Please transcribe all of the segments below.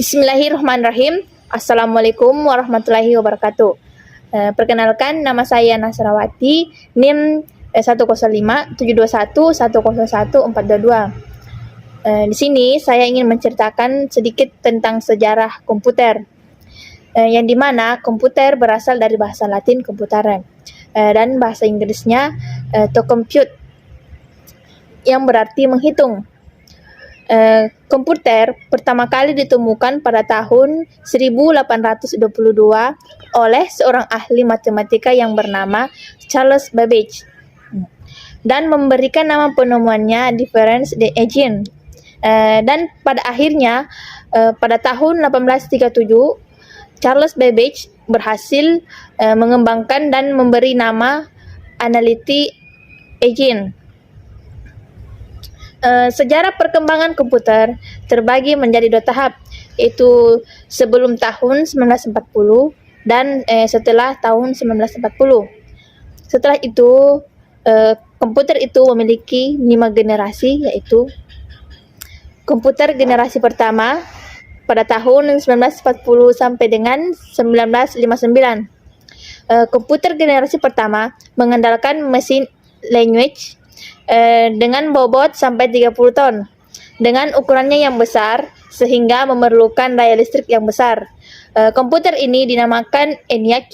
Bismillahirrahmanirrahim. Assalamualaikum warahmatullahi wabarakatuh. Perkenalkan, nama saya Nasrawati, NIM 105-721-101-422. Di sini saya ingin menceritakan sedikit tentang sejarah komputer, yang dimana komputer berasal dari bahasa Latin computare, dan bahasa Inggrisnya to compute, yang berarti menghitung. Komputer pertama kali ditemukan pada tahun 1822 oleh seorang ahli matematika yang bernama Charles Babbage, dan memberikan nama penemuannya Difference d'Einstein. Dan pada akhirnya pada tahun 1837 Charles Babbage berhasil mengembangkan dan memberi nama analiti Einstein. Sejarah perkembangan komputer terbagi menjadi dua tahap, yaitu sebelum tahun 1940 dan setelah tahun 1940. Setelah itu, komputer itu memiliki 5 generasi, yaitu komputer generasi pertama pada tahun 1940 sampai dengan 1959. Komputer generasi pertama mengandalkan mesin language dengan bobot sampai 30 ton, dengan ukurannya yang besar sehingga memerlukan daya listrik yang besar. Komputer ini dinamakan ENIAC,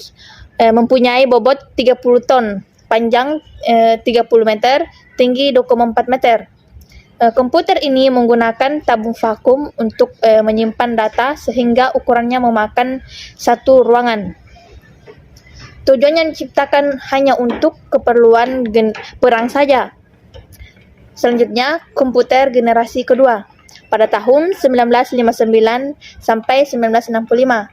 mempunyai bobot 30 ton, panjang 30 meter, tinggi 2,4 meter. Komputer ini menggunakan tabung vakum untuk menyimpan data sehingga ukurannya memakan satu ruangan. Tujuannya diciptakan hanya untuk keperluan perang saja. Selanjutnya, komputer generasi kedua pada tahun 1959 sampai 1965.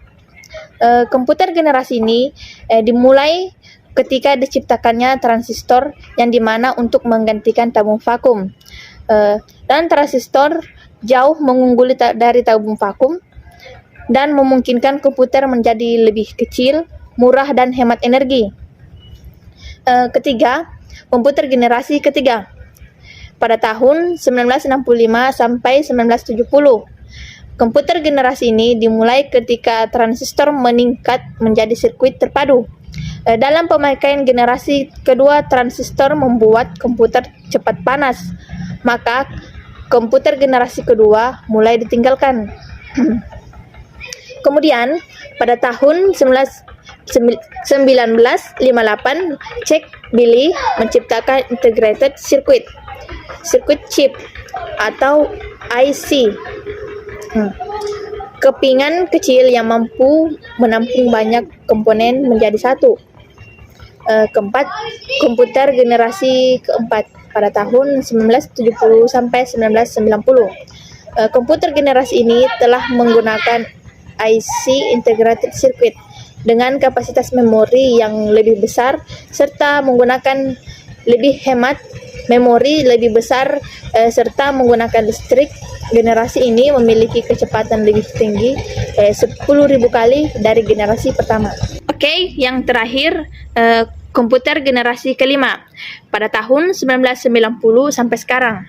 Komputer generasi ini dimulai ketika diciptakannya transistor, yang dimana untuk menggantikan tabung vakum. Dan transistor jauh mengungguli dari tabung vakum dan memungkinkan komputer menjadi lebih kecil, murah, dan hemat energi. Ketiga, komputer generasi ketiga pada tahun 1965 sampai 1970. Komputer generasi ini dimulai ketika transistor meningkat menjadi sirkuit terpadu. Dalam pemakaian generasi kedua, transistor membuat komputer cepat panas, maka komputer generasi kedua mulai ditinggalkan. Kemudian pada tahun 1958, Chuck Billy menciptakan integrated circuit chip atau IC, kepingan kecil yang mampu menampung banyak komponen menjadi satu. Keempat, komputer generasi keempat pada tahun 1970 sampai 1990. Komputer generasi ini telah menggunakan IC integrated circuit dengan kapasitas memori yang lebih besar serta menggunakan lebih hemat memori lebih besar serta menggunakan listrik. Generasi ini memiliki kecepatan lebih tinggi 10.000 kali dari generasi pertama. Oke, yang terakhir, komputer generasi kelima pada tahun 1990 sampai sekarang.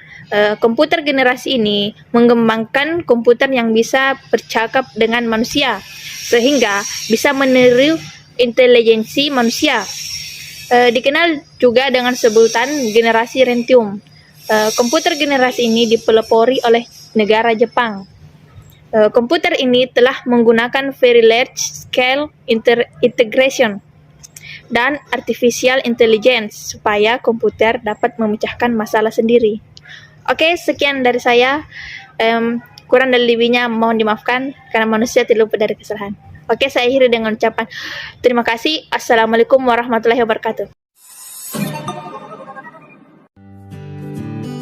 Komputer generasi ini mengembangkan komputer yang bisa bercakap dengan manusia sehingga bisa meniru intelijensi manusia. Dikenal juga dengan sebutan generasi Rentium. Komputer generasi ini dipelopori oleh negara Jepang. Komputer ini telah menggunakan very large scale integration dan artificial intelligence supaya komputer dapat memecahkan masalah sendiri. Oke, sekian dari saya. Kurang dan lebihnya mohon dimaafkan karena manusia tidak luput dari kesalahan. Oke, saya akhiri dengan ucapan terima kasih. Assalamualaikum warahmatullahi wabarakatuh.